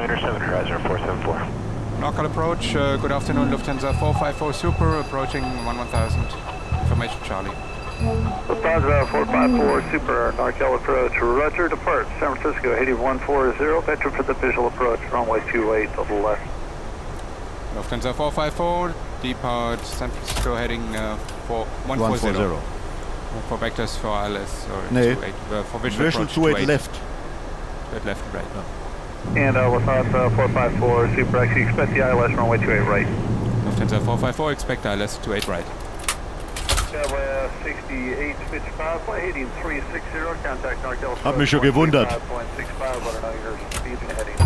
altimeter 7, riser 474. Local approach, good afternoon, Lufthansa 454 Super, approaching 1000. Information Charlie. Lufthansa 454 Super, NorCal approach, roger, depart, San Francisco, heading 140, vector for the visual approach, runway 28 to the left. Lufthansa 454, depart San Francisco, heading 140. For vectors for ILS or 28, for visual approach 28 left. 28 left, right. No. And Lufthansa 454 Super, actually expect the ILS runway 28 right. Lufthansa 454, expect ILS 28 right. 6855, flight heading 360, contact NorCal. Hab mich schon gewundert. 5.65, let her know your speed and heading.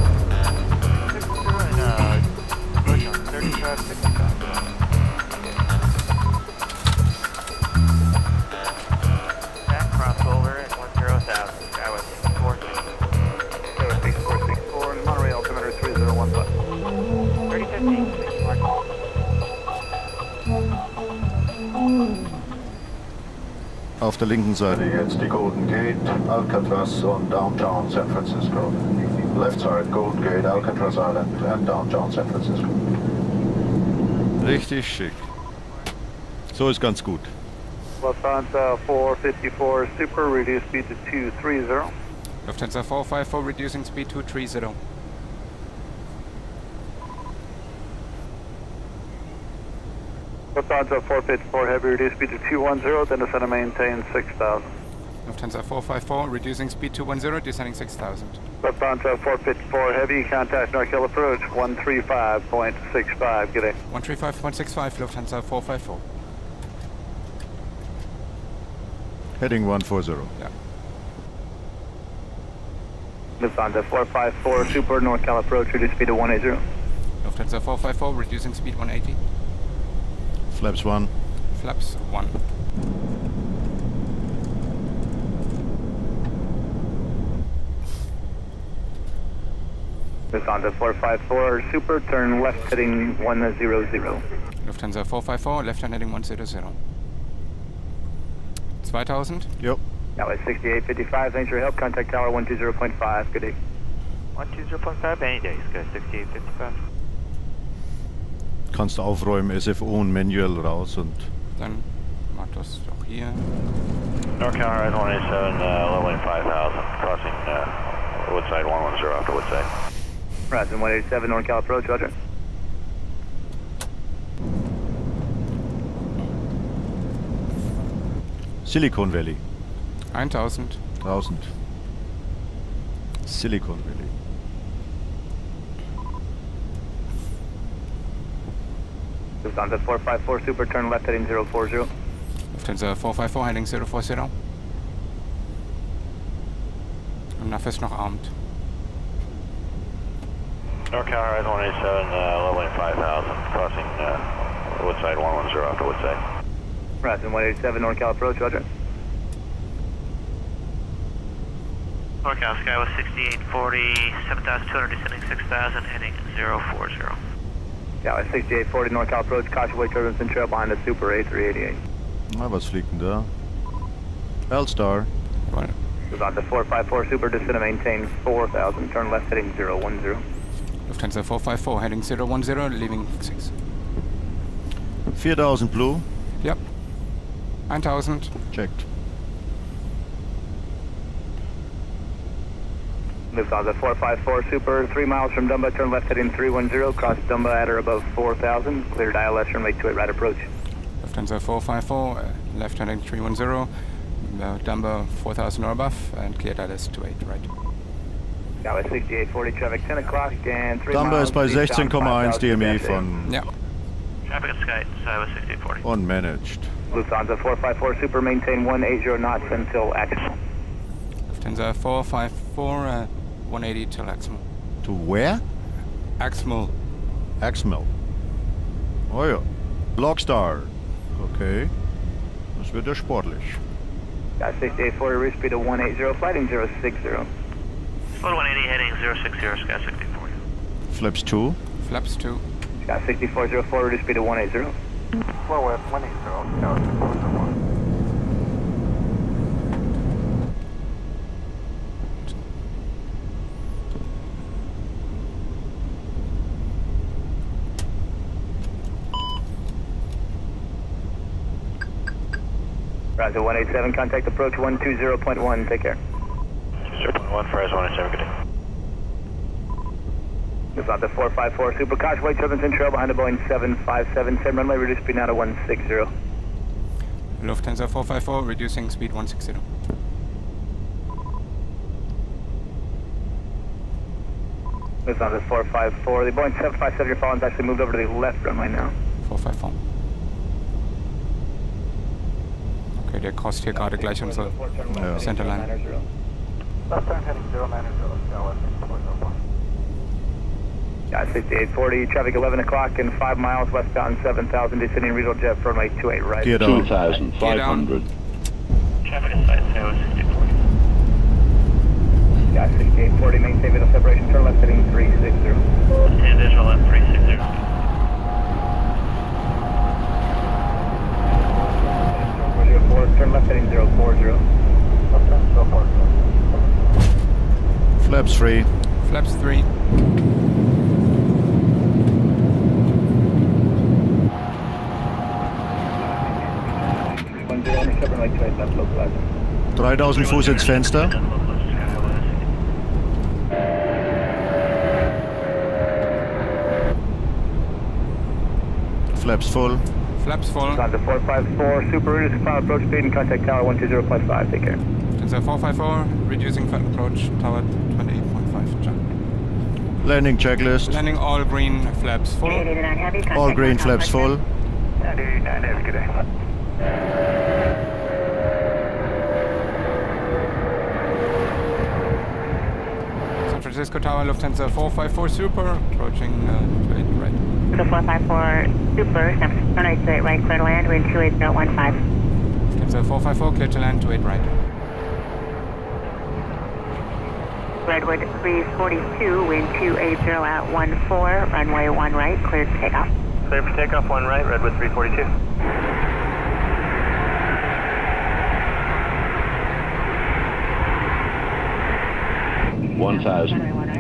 3565. Back crossover at 10,000, Skyway 6464, Monterey altimeter 3015. 3015, Auf der linken Seite jetzt die Golden Gate, Alcatraz und Downtown San Francisco. Left side, Golden Gate, Alcatraz Island and Downtown San Francisco. Richtig schick. So ist ganz gut. Lufthansa 454 Super, reduce speed to 230. Lufthansa 454, reducing speed to 230. Lufthansa 454 Heavy, reduce speed to 210, then descend and maintain 6000. Lufthansa 454, reducing speed to 10, descending 6000. Lufthansa 454 Heavy, contact NorCal approach 135.65, good day. 135.65, Lufthansa 454. Heading 140. Yeah. Lufthansa 454 Super, NorCal approach, reduce speed to 180. Lufthansa 454, reducing speed 180. Flaps 1. Flaps 1. Lufthansa 454 Super, turn left heading 100. Lufthansa 454, left hand heading 100. 2000. Jo. Now at 6855, thanks for your help. Contact tower 120.5. Good day. 120.5, any day, Sky 6855. Kannst aufräumen, SFO und Manual raus und... Dann mach das doch hier. NorCal Horizon 187, leveling 5000, crossing Woodside 110 after Woodside. Horizon 187, NorCal approach, roger. Silicon Valley. 1000. 1000. Silicon Valley. Lufthansa 454 Super, turn left heading 040. Lufthansa 454, heading 040. Und NAV ist noch armed. NorCal Horizon 187, leveling 5000, crossing Woodside 110 after Woodside. Horizon 187, NorCal approach, roger. NorCal Sky was 6840, 7200, descending 6000, heading 040. Yeah, at 6840, NorCal approach, caution wake turbulence and trail behind the Super A380. Na, was fliegt denn da? L-Star. Right. Lufthansa 454 Super, descend and maintain 4000, turn left heading 010. Lufthansa 454, heading 010, leaving 6. 4000 Blue. Yep. 1000. Checked. Lufthansa 454 Super, 3 miles from Dumba, turn left heading 310, cross Dumba at or above 4000, cleared ILS, runway 28 right approach. Lufthansa 454, left heading 310, Dumba 4000 or above, and cleared ILS 28 right. Now at 6840, traffic 10 o'clock and 3 Dumba miles. ist bei 16,1 DME von... Ja. Traffic at Sky, was 6840. Unmanaged. Lufthansa 454 Super, maintain 180 knots until Axel. Lufthansa 454, 180 till Axmal. To where? Axmal. Axmal. Oh ja. Blockstar. Okay. Das wird ja sportlich. Got 6840, reach speed of 180, flighting 060. Float 180, heading 060, Sky 6840. Flaps 2. Flaps 2. Got 6404, reach speed of 180. Float 180, Sky 6840. Roger, 187, contact approach 120.1, take care. 0.1 for S187, good day. This is on the 454 Super, caution weight turbines in trail behind the Boeing 757, same runway, reduce speed now to 160. Lufthansa 454, reducing speed 160. This is on the 454, the Boeing 757 you're following is actually moved over to the left runway now. 454. Okay, der crossed hier gerade gleich unsere Centerline. Left turn heading 090, yeah, 6840, traffic 11 o'clock and 5 miles westbound 7000, descending regional jet for runway 28 right. 2,500. Traffic inside, 6840. Yeah, 6840, maintain visual separation, turn left heading 360. And visual left 360. Turn left heading 040. Left turn 040. Flaps 3. Flaps 3. Like 3000 Fuß ins Fenster. Flaps full. Flaps full. On the 454 Super, reduce final approach speed and contact tower 120.5, take care. Lufthansa 454, reducing final approach, tower 28.5, jump. Landing checklist. Landing all green flaps full. All green flaps full. 99 Heavy, good day. San Francisco Tower, Lufthansa 454 Super, approaching 28 right. The 454 Super, San Francisco 28 right, clear to land, wind 28015. Lufthansa 454, clear to land, 28 right. Redwood 342, wind 280 at 14, runway 1 right, cleared for takeoff. Clear for takeoff, 1 right, Redwood 342.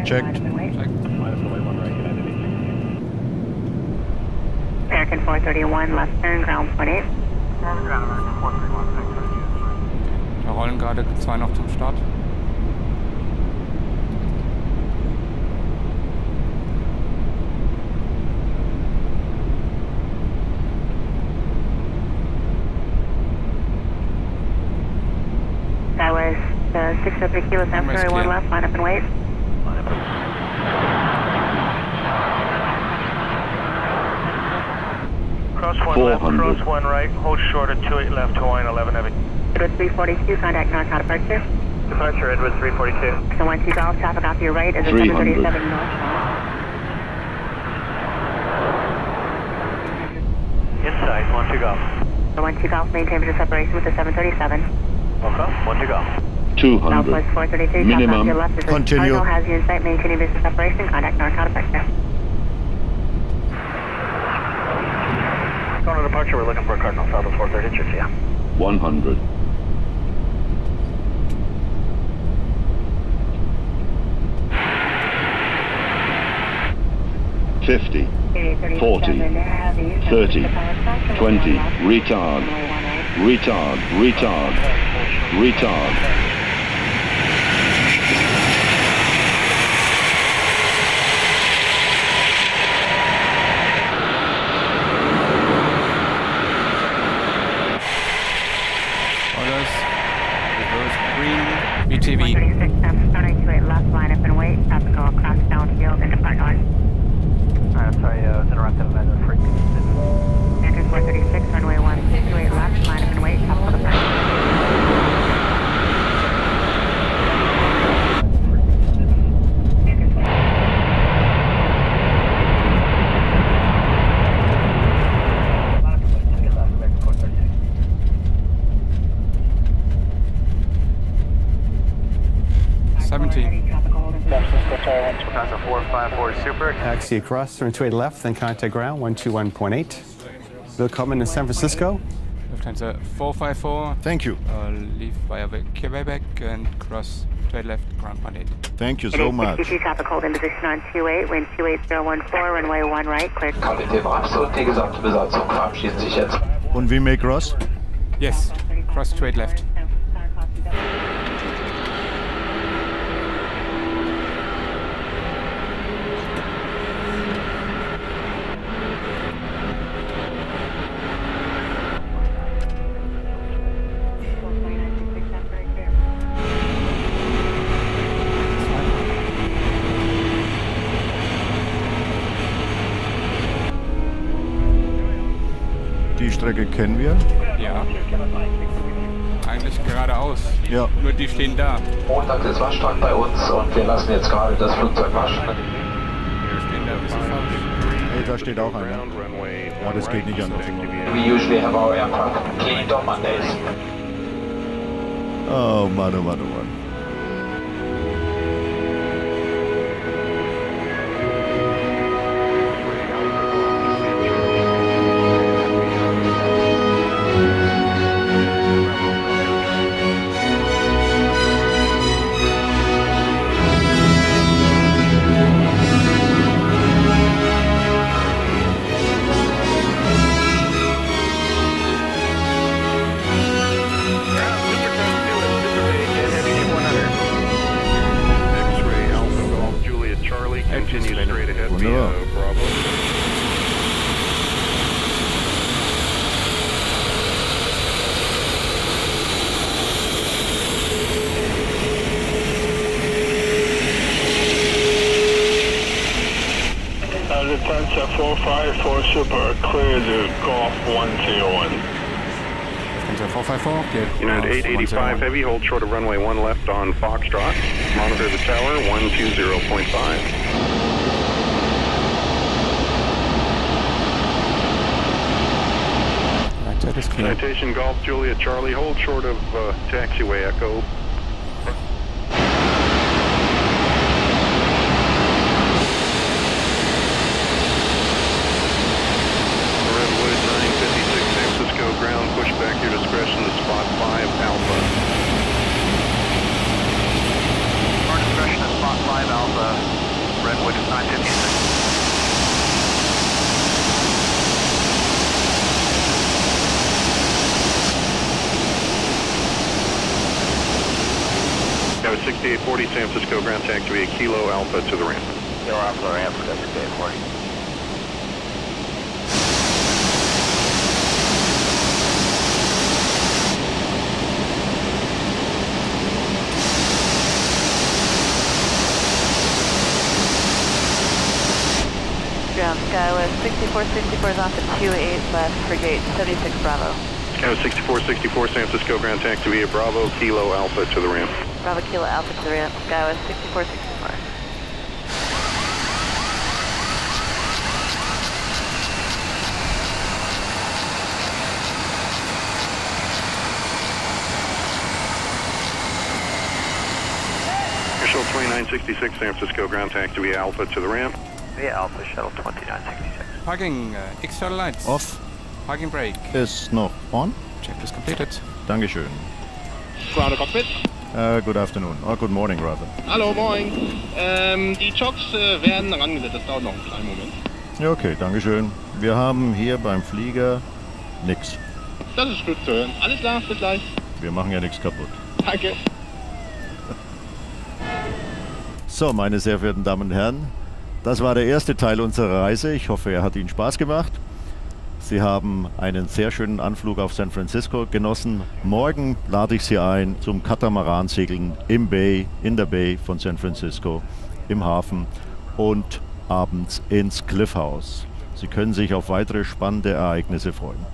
Checked. American 431, left turn, ground 28. Da rollen gerade 2 noch zum Start. That was the 603 Kilo San Francisco, 1 left, line up and wait. Cross 1 left, cross 1 right, hold short at 28 left, Hawaiian 11 Heavy. Edward 342, contact north, not departure. Departure, Edward 342. So 12 Golf, traffic off your right is a 737 northbound. Inside, 12 Golf. So 12 Golf, maintain visual separation with the 737. Okay, 12 Golf. 200. Southwest 433, Minimum. traffic off your left is a Continue. Cardinal, has you in sight, maintaining visual separation, contact north, not departure. Going to departure, we're looking for a Cardinal, Southwest 433, yeah. 100. 50. 40. 30. 20. Retard. Retard. Retard. Retard. Orders. Reverse green. BTV. 436, San Francisco 28 left, line up and wait. Traffic go across downfield and depart north. Sorry, I was interrupted by the freak. American 436, runway 128 left, line up and wait. Traffic go depart. Lufthansa 454 Super. Taxi across, turn 28 left, then contact ground, 121.8. Willkommen in San Francisco. Lufthansa 454. Thank you. Leave via Quebec and cross 28 left, ground 18. Thank you so much. Traffic hold in position on 28, wind 28014, runway 1 right, cleared. Kapitän, absolut die gesamte Besatzung verabschiedet sich jetzt. Und wie make Ross? Yes, cross straight left. Die Strecke kennen wir. Ja. Eigentlich geradeaus. Ja. Nur die stehen da. Montag ist Waschtag bei uns und wir lassen jetzt gerade das Flugzeug waschen. Die stehen da ein bisschen falsch. Hey, da steht auch einer. Ja, das geht nicht anders. We usually have our aircraft cleaned on Mondays. Oh Mann, oh Mann, oh Mann. Wunderbar. Lufthansa 454 Super, clear to Golf 101. Lufthansa 454, clear. United 885 Heavy, hold short of runway 1 left on Foxtrot. Monitor the tower, 120.5. Right side is clear. Citation Golf Juliet Charlie, hold short of taxiway Echo. Redwood 956 San Francisco ground, push back your discretion to spot 5 Alpha. Our discretion to spot 5 Alpha, Redwood 956. Tower 6840 San Francisco ground taxiway Kilo Alpha to the ramp. Kilo Alpha, ramp for 6840. Ground Skywest 6464 is off at 28 left for gate 76 Bravo. Tower 6464 San Francisco ground taxiway Bravo Kilo Alpha to the ramp. Bravo Kilo Alpha to the ramp, Skywest 6464. Shuttle 2966 San Francisco ground taxiway Alpha to the ramp. Via Alpha Shuttle 2966. Parking, external lights. Off. Parking brake. Ist noch on. Check is completed. Dankeschön. Ground Cockpit. Good afternoon. Or good morning, rather. Hallo, moin. Die Chocks werden rangesetzt. Das dauert noch einen kleinen Moment. Ja, okay, Dankeschön. Wir haben hier beim Flieger nix. Das ist gut zu hören. Alles klar, bis gleich. Wir machen ja nichts kaputt. Danke. So, meine sehr verehrten Damen und Herren, das war der erste Teil unserer Reise. Ich hoffe, er hat Ihnen Spaß gemacht. Sie haben einen sehr schönen Anflug auf San Francisco genossen. Morgen lade ich Sie ein zum Katamaran-Segeln in der Bay von San Francisco, im Hafen und abends ins Cliff House. Sie können sich auf weitere spannende Ereignisse freuen.